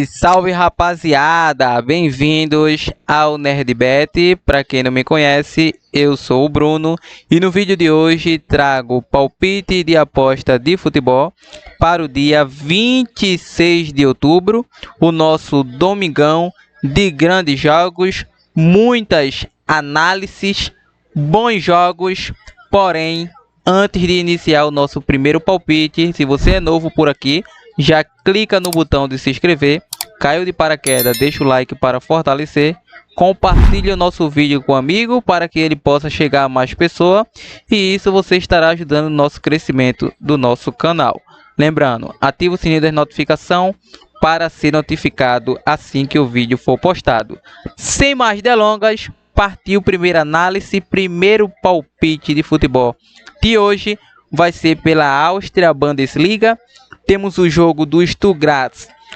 Salve rapaziada, bem-vindos ao NerdBet. Para quem não me conhece, eu sou o Bruno e no vídeo de hoje trago palpite de aposta de futebol para o dia 26 de outubro, o nosso domingão de grandes jogos, muitas análises, bons jogos, porém, antes de iniciar o nosso primeiro palpite, se você é novo por aqui, já clica no botão de se inscrever, caiu de paraquedas, deixa o like para fortalecer, compartilhe o nosso vídeo com um amigo para que ele possa chegar a mais pessoas e isso você estará ajudando no nosso crescimento do nosso canal. Lembrando, ative o sininho das notificações para ser notificado assim que o vídeo for postado. Sem mais delongas, partiu primeira análise, primeiro palpite de futebol de hoje vai ser pela Áustria Bundesliga. Temos o jogo do Stuttgart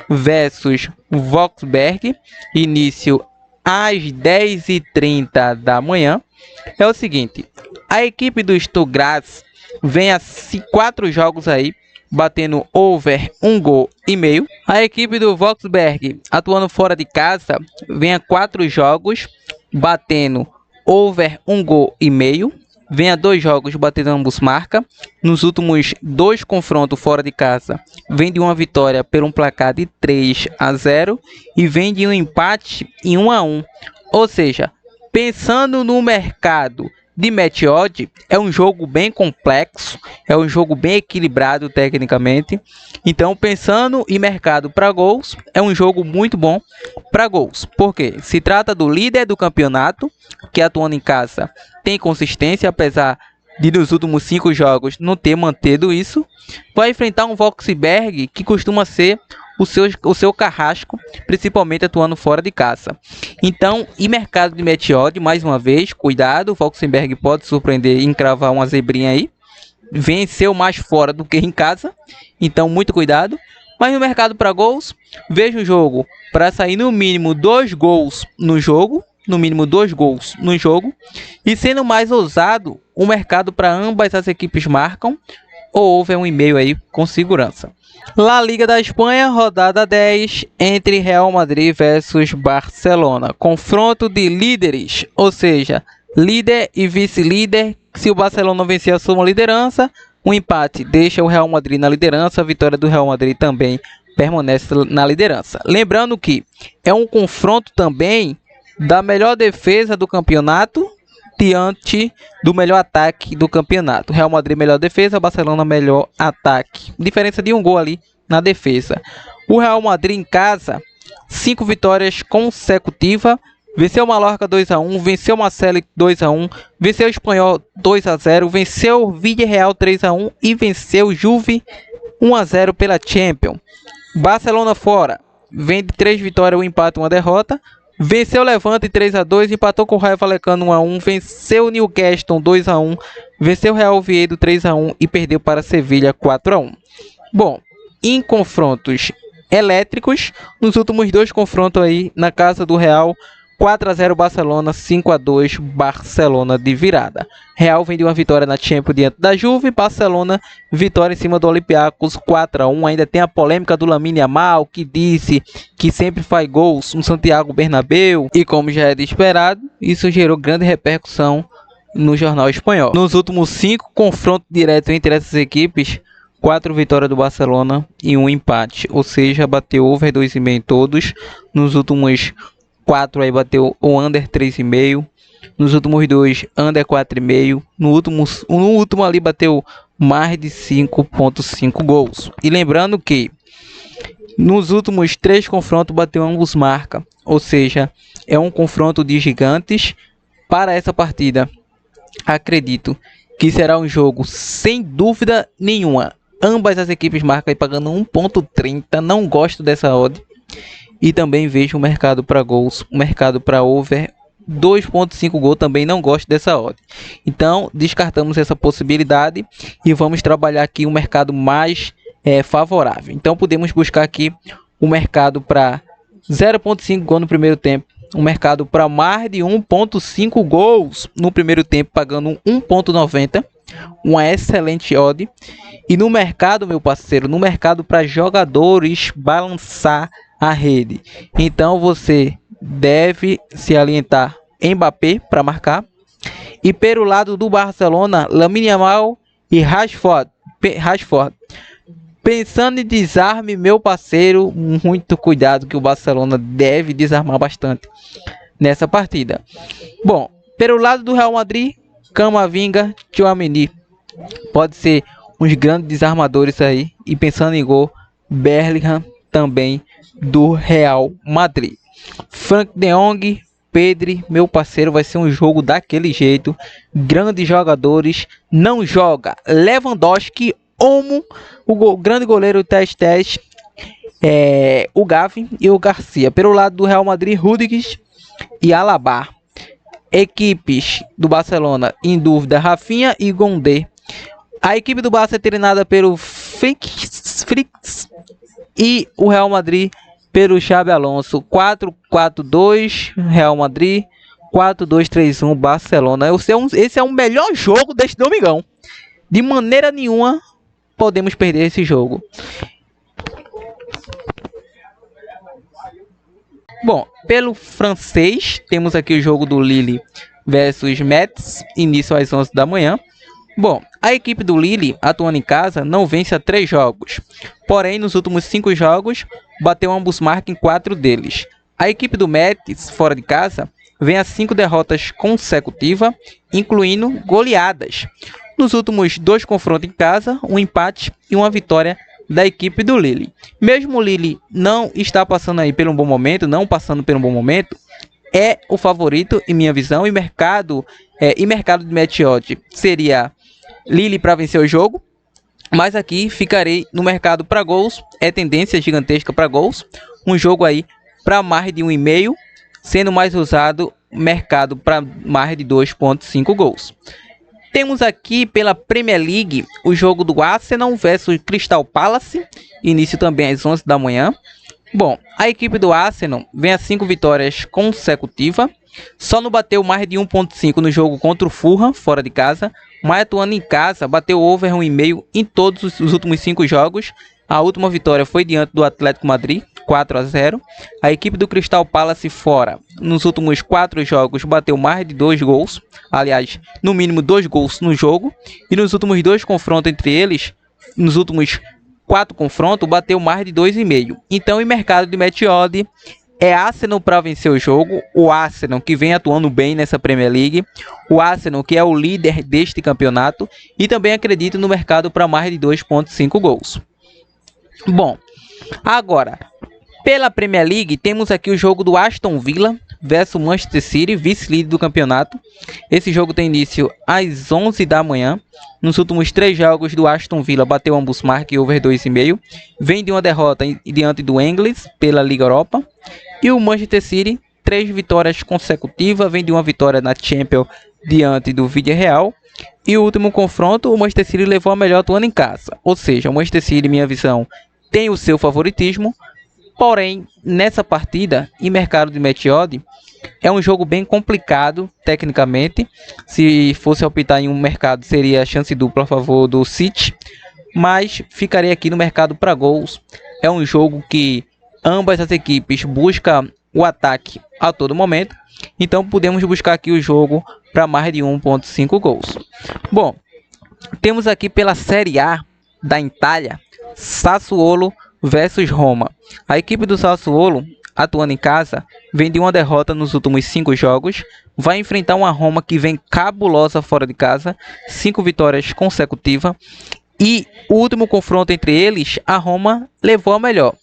versus Wolfsberg, início às 10h30 da manhã. É o seguinte, a equipe do Stuttgart vem a 4 jogos aí, batendo over 1,5 gols. A equipe do Wolfsberg, atuando fora de casa, vem a 4 jogos, batendo over 1,5 gols. Vem a 2 jogos batendo ambos marca. Nos últimos 2 confrontos fora de casa, vem de uma vitória por um placar de 3-0 e vem de um empate em 1-1. Ou seja, pensando no mercado de match odd, é um jogo bem complexo, é um jogo bem equilibrado tecnicamente. Então, pensando em mercado para gols, é um jogo muito bom para gols. Porque se trata do líder do campeonato, que atuando em casa tem consistência, apesar de nos últimos 5 jogos não ter mantido isso. Vai enfrentar um Wolfsberg que costuma ser o seu carrasco, principalmente atuando fora de casa. Então, em mercado de match odd, mais uma vez, cuidado, o Wolfsberg pode surpreender e encravar uma zebrinha aí. Venceu mais fora do que em casa, então muito cuidado. Mas no mercado para gols, vejo o jogo para sair no mínimo 2 gols no jogo. No mínimo 2 gols no jogo. E sendo mais ousado, o mercado para ambas as equipes marcam ou over 1,5 aí com segurança. La Liga da Espanha, rodada 10, entre Real Madrid versus Barcelona. Confronto de líderes, ou seja, líder e vice-líder. Se o Barcelona vencer, assuma a liderança. Um empate deixa o Real Madrid na liderança. A vitória do Real Madrid também permanece na liderança. Lembrando que é um confronto também da melhor defesa do campeonato diante do melhor ataque do campeonato. Real Madrid melhor defesa, Barcelona melhor ataque. Diferença de 1 gol ali na defesa. O Real Madrid em casa, 5 vitórias consecutivas. Venceu o Mallorca 2-1, venceu o Marseille 2-1, venceu o Espanhol 2-0, venceu o Villarreal 3-1 e venceu o Juve 1-0 pela Champions. Barcelona fora, vem de 3 vitórias, 1 empate, 1 derrota. Venceu o Levante 3-2, empatou com o Rayo Vallecano 1-1, venceu o Newcastle 2-1, venceu o Real Oviedo 3-1 e perdeu para Sevilha 4-1. Bom, em confrontos elétricos, nos últimos 2 confrontos aí na casa do Real, 4-0 Barcelona, 5-2 Barcelona de virada. Real vem de uma vitória na Champions diante da Juve, Barcelona vitória em cima do Olympiacos 4-1. Ainda tem a polêmica do Lamine Yamal, que disse que sempre faz gols no Santiago Bernabéu e como já é de esperado, isso gerou grande repercussão no jornal espanhol. Nos últimos 5 confrontos diretos entre essas equipes, 4 vitórias do Barcelona e 1 empate, ou seja, bateu over 2,5 em todos. Nos últimos 4 aí bateu o under 3,5. Nos últimos 2, under 4,5. No último ali bateu mais de 5,5 gols. E lembrando que nos últimos 3 confrontos bateu ambos marca. Ou seja, é um confronto de gigantes. Para essa partida, acredito que será um jogo sem dúvida nenhuma. Ambas as equipes marcam aí pagando 1,30. Não gosto dessa odd. E também vejo o mercado para gols, o mercado para over 2,5 gol, também não gosto dessa odd. Então, descartamos essa possibilidade e vamos trabalhar aqui um mercado mais favorável. Então, podemos buscar aqui o mercado para 0,5 gol no primeiro tempo. Um mercado para mais de 1,5 gols no primeiro tempo, pagando 1,90. Uma excelente odd. E no mercado, meu parceiro, no mercado para jogadores balançar a rede. Então você deve se alientar Mbappé para marcar. E pelo lado do Barcelona, Lamine Yamal e Rashford. Pensando em desarme, meu parceiro, muito cuidado que o Barcelona deve desarmar bastante nessa partida. Bom, pelo lado do Real Madrid, Camavinga, Tchouaméni. Pode ser uns grandes desarmadores aí. E pensando em gol, Bellingham também do Real Madrid. Frank de Jong, Pedri, meu parceiro, vai ser um jogo daquele jeito. Grandes jogadores, não joga Lewandowski, Olmo, o grande goleiro Test, o Gavi e o Garcia. Pelo lado do Real Madrid, Rudiger e Alaba. Equipes do Barcelona, em dúvida, Rafinha e Gondé. A equipe do Barça é treinada pelo Fricks e o Real Madrid pelo Xabi Alonso. 4-4-2 Real Madrid, 4-2-3-1 Barcelona. Esse é o melhor jogo deste domingão. De maneira nenhuma podemos perder esse jogo. Bom, pelo francês, temos aqui o jogo do Lille versus Metz, início às 11 da manhã. Bom, a equipe do Lille, atuando em casa, não vence há 3 jogos. Porém, nos últimos 5 jogos, bateu ambos marcas em 4 deles. A equipe do Metz, fora de casa, vem a 5 derrotas consecutivas, incluindo goleadas. Nos últimos 2 confrontos em casa, um empate e uma vitória da equipe do Lille. Mesmo o Lille não está passando aí pelo bom momento, é o favorito em minha visão. E mercado de match odd seria Lille para vencer o jogo, mas aqui ficarei no mercado para gols. É tendência gigantesca para gols, um jogo aí para mais de 1,5, sendo mais usado mercado para mais de 2,5 gols. Temos aqui pela Premier League o jogo do Arsenal versus Crystal Palace, início também às 11 da manhã. Bom, a equipe do Arsenal vem a 5 vitórias consecutivas, só não bateu mais de 1,5 no jogo contra o Fulham, fora de casa, mas atuando em casa, bateu over 1,5 em todos os últimos 5 jogos. A última vitória foi diante do Atlético Madrid, 4-0. A equipe do Crystal Palace fora, nos últimos 4 jogos, bateu mais de 2 gols. Aliás, no mínimo 2 gols no jogo. E nos últimos 2 confrontos entre eles, nos últimos 4 confrontos, bateu mais de 2,5. Então, em mercado de match odd, é Arsenal para vencer o jogo. O Arsenal que vem atuando bem nessa Premier League. O Arsenal que é o líder deste campeonato. E também acredito no mercado para mais de 2,5 gols. Bom, agora, pela Premier League, temos aqui o jogo do Aston Villa versus Manchester City, vice-líder do campeonato. Esse jogo tem início às 11 da manhã. Nos últimos 3 jogos do Aston Villa, bateu ambos marcas e over 2,5. Vem de uma derrota diante do Ingles pela Liga Europa. E o Manchester City, 3 vitórias consecutivas, vem de uma vitória na Champions diante do Villarreal. E o último confronto, o Manchester City levou a melhor atuando em casa. Ou seja, o Manchester City, minha visão, tem o seu favoritismo. Porém, nessa partida, em mercado de match odd, é um jogo bem complicado, tecnicamente. Se fosse optar em um mercado, seria chance dupla a favor do City. Mas ficarei aqui no mercado para gols. É um jogo que ambas as equipes buscam o ataque a todo momento. Então, podemos buscar aqui o jogo para mais de 1,5 gols. Bom, temos aqui pela Série A da Itália, Sassuolo versus Roma. A equipe do Sassuolo, atuando em casa, vem de uma derrota nos últimos 5 jogos. Vai enfrentar uma Roma que vem cabulosa fora de casa, 5 vitórias consecutivas. E o último confronto entre eles, a Roma levou a melhor.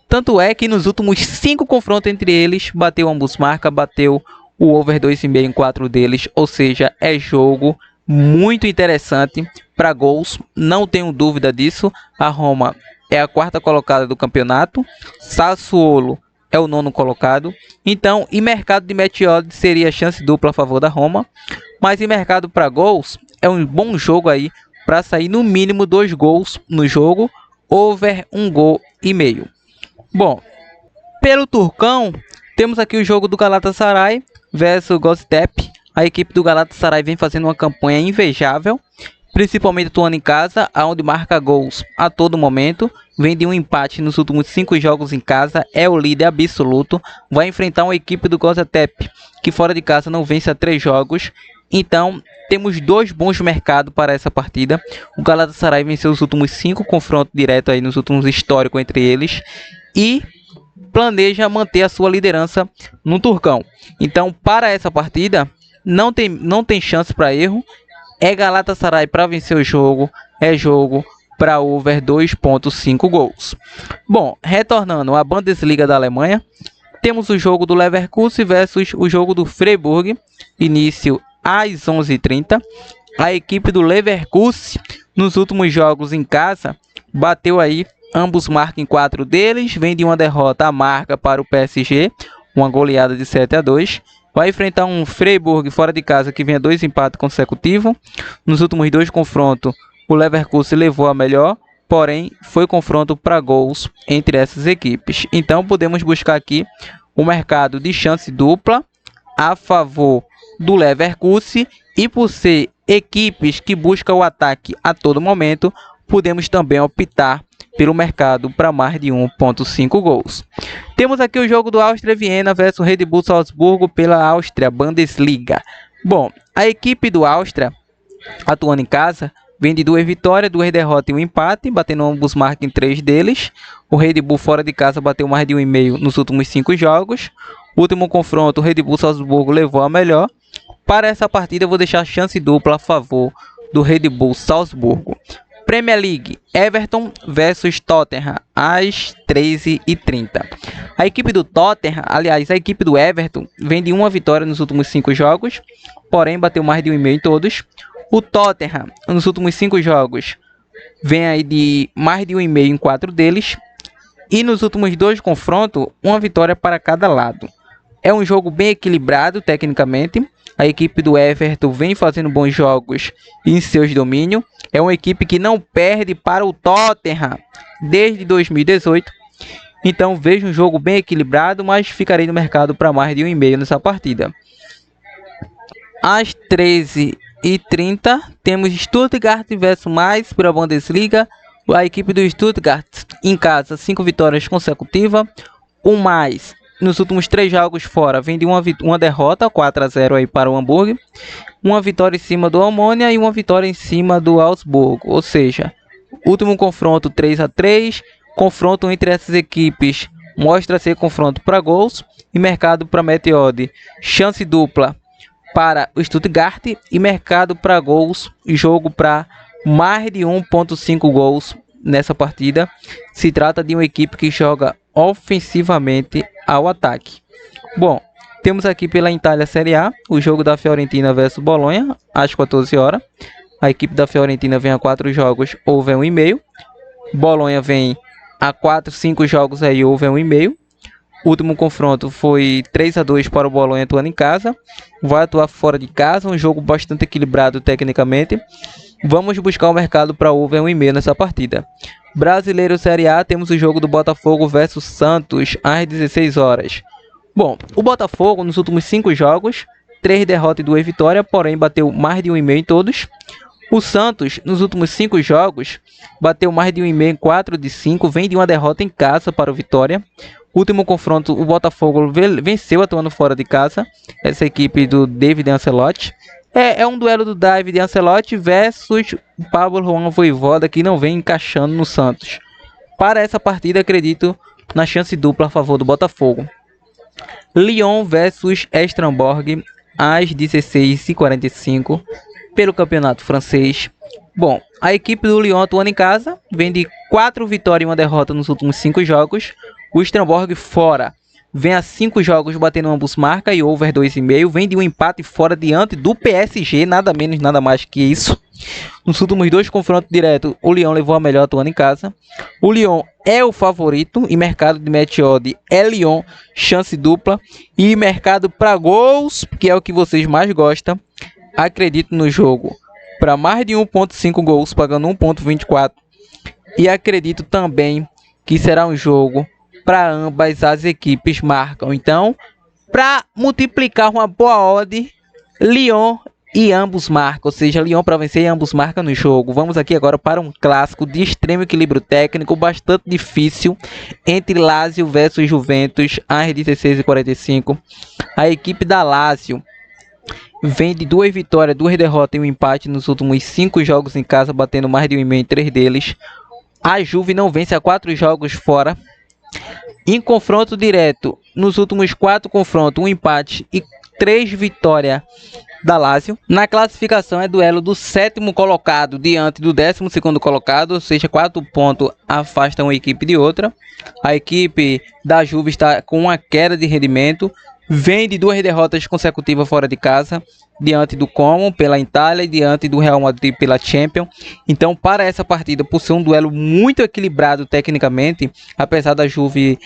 Tanto é que nos últimos 5 confrontos entre eles, bateu ambos marcas, bateu o over 2,5 em 4 deles. Ou seja, é jogo muito interessante para gols, não tenho dúvida disso. A Roma é a 4ª colocada do campeonato, Sassuolo é o 9º colocado. Então, em mercado de match odd seria chance dupla a favor da Roma, mas em mercado para gols é um bom jogo aí para sair no mínimo 2 gols no jogo, over 1,5 gol. Bom, pelo Turcão, temos aqui o jogo do Galatasaray versus Göztepe. A equipe do Galatasaray vem fazendo uma campanha invejável, principalmente atuando em casa, onde marca gols a todo momento. Vem de um empate nos últimos 5 jogos em casa, é o líder absoluto. Vai enfrentar uma equipe do Gaziantep, que fora de casa não vence há 3 jogos. Então, temos 2 bons mercados para essa partida. O Galatasaray venceu os últimos 5 confrontos diretos aí nos últimos históricos entre eles. E planeja manter a sua liderança no Turcão. Então, para essa partida, não tem chance para erro. É Galatasaray para vencer o jogo. É jogo para over 2.5 gols. Bom, retornando à Bundesliga da Alemanha, temos o jogo do Leverkusen versus o jogo do Freiburg. Início às 11h30. A equipe do Leverkusen, nos últimos jogos em casa, bateu aí. Ambos marcam em 4 deles. Vem de uma derrota amarga para o PSG. Uma goleada de 7-2. Vai enfrentar um Freiburg fora de casa que vem a 2 empates consecutivos. Nos últimos 2 confrontos, o Leverkusen levou a melhor. Porém, foi confronto para gols entre essas equipes. Então, podemos buscar aqui o mercado de chance dupla a favor do Leverkusen. E por ser equipes que buscam o ataque a todo momento, podemos também optar pelo mercado para mais de 1.5 gols. Temos aqui o jogo do Áustria Viena versus Red Bull Salzburgo pela Áustria Bundesliga. Bom, a equipe do Áustria, atuando em casa, vem de 2 vitórias, 2 derrotas e 1 empate, batendo ambos marcas em 3 deles. O Red Bull fora de casa bateu mais de 1,5 nos últimos 5 jogos. Último confronto, o Red Bull Salzburgo levou a melhor. Para essa partida eu vou deixar chance dupla a favor do Red Bull Salzburgo. Premier League, Everton versus Tottenham, às 13h30. A equipe do Tottenham, aliás, a equipe do Everton, vem de 1 vitória nos últimos 5 jogos, porém bateu mais de 1,5 em todos. O Tottenham, nos últimos 5 jogos, vem aí de mais de 1,5 em 4 deles. E nos últimos 2 confrontos, 1 vitória para cada lado. É um jogo bem equilibrado tecnicamente. A equipe do Everton vem fazendo bons jogos em seus domínios. É uma equipe que não perde para o Tottenham desde 2018. Então vejo um jogo bem equilibrado, mas ficarei no mercado para mais de 1,5 nessa partida. Às 13h30 temos Stuttgart versus Mainz pela Bundesliga. A equipe do Stuttgart em casa, 5 vitórias consecutivas. O Mainz nos últimos 3 jogos fora vem de uma derrota, 4-0 aí para o Hamburgo. Uma vitória em cima do Omonia e uma vitória em cima do Augsburgo. Ou seja, último confronto 3-3. Confronto entre essas equipes mostra ser confronto para gols. E mercado para Meteode, chance dupla para o Stuttgart. E mercado para gols, jogo para mais de 1.5 gols nessa partida. Se trata de uma equipe que joga ofensivamente ao ataque. Bom, temos aqui pela Itália Série A o jogo da Fiorentina versus Bolonha às 14 horas. A equipe da Fiorentina vem a 4 jogos, over 1,5. Bolonha vem a 4-5 jogos aí, over 1,5. O último confronto foi 3-2 para o Bolonha atuando em casa. Vai atuar fora de casa, um jogo bastante equilibrado tecnicamente. Vamos buscar o mercado para over 1,5 nessa partida. Brasileiro Série A, temos o jogo do Botafogo versus Santos às 16 horas. Bom, o Botafogo nos últimos 5 jogos, 3 derrotas e 2 vitórias, porém bateu mais de 1,5 em todos. O Santos nos últimos 5 jogos bateu mais de 1,5 em 4 de 5, vem de uma derrota em casa para o Vitória. Último confronto, o Botafogo venceu atuando fora de casa, essa equipe do David Ancelotti. É um duelo do David Ancelotti versus o Pablo Juan Voivoda, que não vem encaixando no Santos. Para essa partida, acredito na chance dupla a favor do Botafogo. Lyon versus Strasbourg às 16h45 pelo campeonato francês. Bom, a equipe do Lyon atuando em casa vem de 4 vitórias e 1 derrota nos últimos 5 jogos. O Strasbourg fora vem a 5 jogos batendo ambos marca e over 2,5. Vem de um empate fora diante do PSG, nada menos, nada mais que isso. Nos últimos 2 confrontos diretos, o Lyon levou a melhor atuando em casa. O Lyon é o favorito e mercado de match odd é Lyon, chance dupla. E mercado para gols, que é o que vocês mais gostam, acredito no jogo para mais de 1.5 gols, pagando 1.24. E acredito também que será um jogo para ambas as equipes marcam. Então, para multiplicar uma boa odd, Lyon e ambos marcam, ou seja, Lyon para vencer e ambos marcam no jogo. Vamos aqui agora para um clássico de extremo equilíbrio técnico, bastante difícil, entre Lazio versus Juventus, às 16h45. A equipe da Lazio vem de 2 vitórias, 2 derrotas e um empate nos últimos 5 jogos em casa, batendo mais de 1,5 em 3 deles. A Juve não vence há 4 jogos fora. Em confronto direto, nos últimos 4 confrontos, um empate e 3 vitórias da Lazio. Na classificação é duelo do 7º colocado diante do 12º colocado, ou seja, 4 pontos afastam uma equipe de outra. A equipe da Juve está com uma queda de rendimento, vem de 2 derrotas consecutivas fora de casa, diante do Como pela Itália e diante do Real Madrid pela Champions. Então, para essa partida, por ser um duelo muito equilibrado tecnicamente, apesar da Juve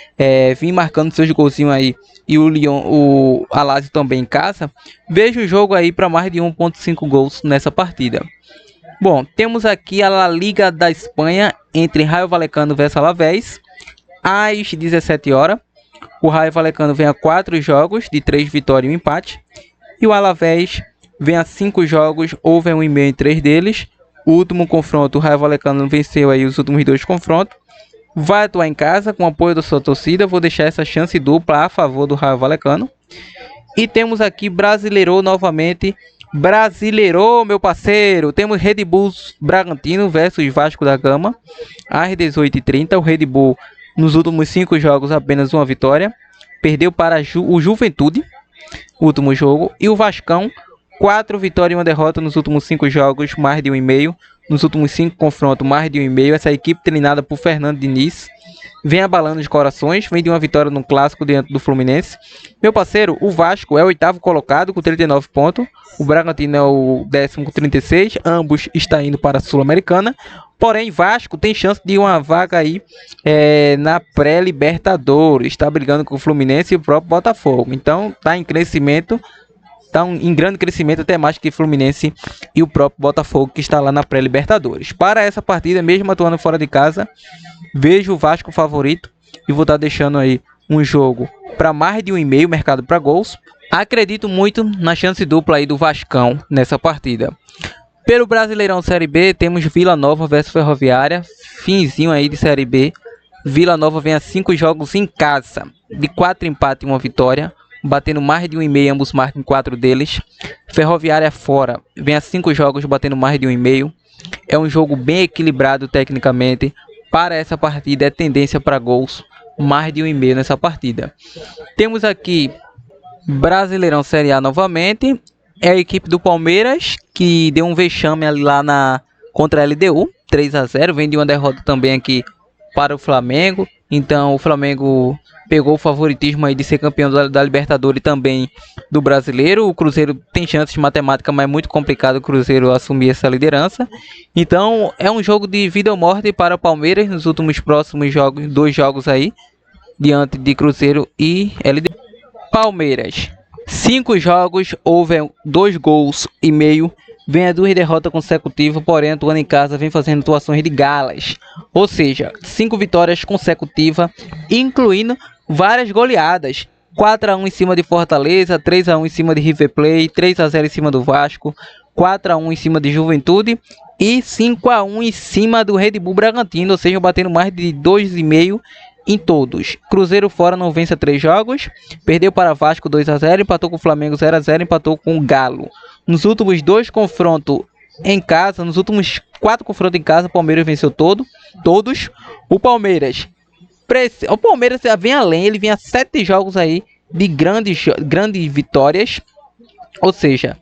vir marcando seus golzinhos aí e o Lyon, a Lazio também em casa, vejo o jogo aí para mais de 1,5 gols nessa partida. Bom, temos aqui a La Liga da Espanha entre Rayo Vallecano versus Alavés, às 17 horas. O Rayo Vallecano vem a 4 jogos, de 3 vitórias e um empate. E o Alavés vem a 5 jogos, houve 1,5 em 3 deles. O último confronto, o Rayo Vallecano venceu aí os últimos 2 confrontos. Vai atuar em casa com o apoio da sua torcida. Vou deixar essa chance dupla a favor do Rayo Vallecano. E temos aqui Brasileirão novamente. Brasileirão, meu parceiro. Temos Red Bull Bragantino versus Vasco da Gama, às 18h30. O Red Bull, nos últimos 5 jogos, apenas uma vitória. Perdeu para o Juventude, último jogo. E o Vascão, 4 vitórias e uma derrota nos últimos 5 jogos, mais de 1,5. Nos últimos 5 confrontos, mais de 1,5. Essa equipe treinada por Fernando Diniz vem abalando os corações, vem de uma vitória no clássico diante do Fluminense. Meu parceiro, o Vasco é o 8º colocado com 39 pontos. O Bragantino é o 10º com 36. Ambos estão indo para a Sul-Americana. Porém, Vasco tem chance de uma vaga aí na pré-Libertadores. Está brigando com o Fluminense e o próprio Botafogo. Então, está em crescimento. Está em grande crescimento, até mais que Fluminense e o próprio Botafogo, que está lá na pré-Libertadores. Para essa partida, mesmo atuando fora de casa, vejo o Vasco favorito e vou estar deixando aí um jogo para mais de 1,5, mercado para gols. Acredito muito na chance dupla aí do Vascão nessa partida. Pelo Brasileirão Série B, temos Vila Nova versus Ferroviária, finzinho aí de Série B. Vila Nova vem a 5 jogos em casa, de 4 empates e uma vitória, batendo mais de 1,5, ambos marcam 4 deles. Ferroviária fora, vem a 5 jogos, batendo mais de 1,5. É um jogo bem equilibrado tecnicamente. Para essa partida é tendência para gols, mais de 1,5 nessa partida. Temos aqui Brasileirão Série A novamente. É a equipe do Palmeiras, que deu um vexame ali lá contra a LDU, 3-0. Vem de uma derrota também aqui para o Flamengo. Então o Flamengo pegou o favoritismo aí de ser campeão da Libertadores e também do Brasileiro. O Cruzeiro tem chances de matemática, mas é muito complicado o Cruzeiro assumir essa liderança. Então é um jogo de vida ou morte para o Palmeiras nos últimos próximos jogos, 2 jogos aí, diante de Cruzeiro e LDU. Palmeiras, 5 jogos, houve 2 gols e meio. Vem a 2 derrotas consecutivas, porém atuando em casa vem fazendo atuações de galas. Ou seja, 5 vitórias consecutivas, incluindo várias goleadas. 4-1 em cima de Fortaleza, 3-1 em cima de River Plate, 3-0 em cima do Vasco, 4-1 em cima de Juventude e 5-1 em cima do Red Bull Bragantino, ou seja, batendo mais de 2,5 em todos. Cruzeiro fora não vence 3 jogos, perdeu para Vasco 2-0, empatou com o Flamengo 0-0, empatou com o Galo. Nos últimos 2 confrontos em casa, nos últimos 4 confrontos em casa, o Palmeiras venceu todos. O Palmeiras vem além, ele vem a 7 jogos aí de grandes vitórias. Ou seja,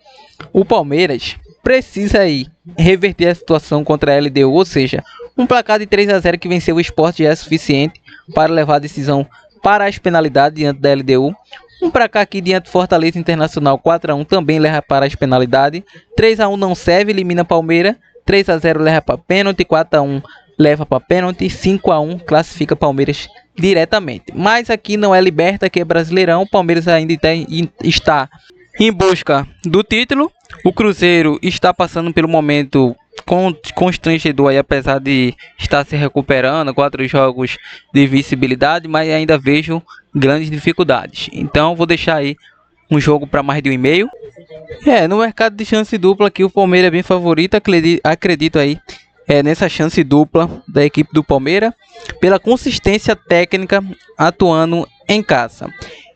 o Palmeiras precisa aí reverter a situação contra a LDU, ou seja, um placar de 3-0 que venceu o Sport já é suficiente para levar a decisão para as penalidades diante da LDU. Um para cá aqui diante do Fortaleza Internacional, 4-1 também leva para as penalidades. 3-1 não serve, elimina Palmeiras. 3-0 leva para pênalti, 4-1 leva para pênalti, 5-1 classifica Palmeiras diretamente. Mas aqui não é liberta, aqui é Brasileirão. O Palmeiras ainda está em busca do título. O Cruzeiro está passando pelo momento constrangedor aí, apesar de estar se recuperando, 4 jogos de visibilidade, mas ainda vejo grandes dificuldades. Então vou deixar aí um jogo para mais de 1,5. No mercado de chance dupla aqui o Palmeiras é bem favorito, acredito aí nessa chance dupla da equipe do Palmeiras, pela consistência técnica atuando em casa.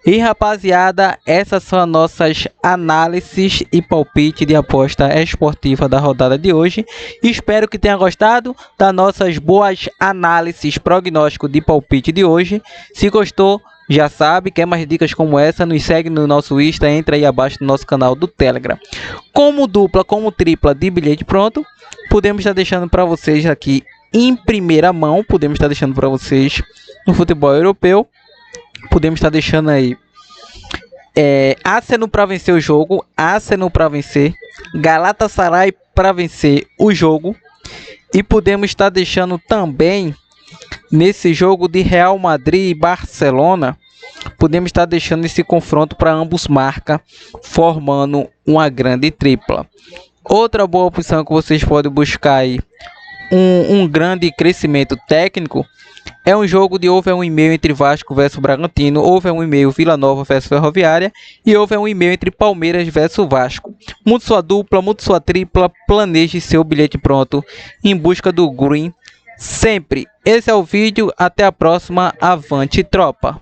E rapaziada, essas são as nossas análises e palpite de aposta esportiva da rodada de hoje. Espero que tenha gostado das nossas boas análises prognóstico de palpite de hoje. Se gostou, já sabe, quer mais dicas como essa, nos segue no nosso Insta, entra aí abaixo no nosso canal do Telegram. Como dupla, como tripla de bilhete pronto, podemos estar deixando para vocês aqui em primeira mão, podemos estar deixando para vocês no futebol europeu. Podemos estar deixando aí Arsenal para vencer o jogo, Arsenal para vencer, Galatasaray para vencer o jogo. E podemos estar deixando também nesse jogo de Real Madrid e Barcelona, podemos estar deixando esse confronto para ambos marcar, formando uma grande tripla. Outra boa opção que vocês podem buscar aí, um grande crescimento técnico, é um jogo de over 1,5 entre Vasco versus Bragantino, over 1,5 Vila Nova versus Ferroviária e over 1,5 entre Palmeiras versus Vasco. Mude sua dupla, mude sua tripla, planeje seu bilhete pronto em busca do green sempre. Esse é o vídeo, até a próxima, avante tropa!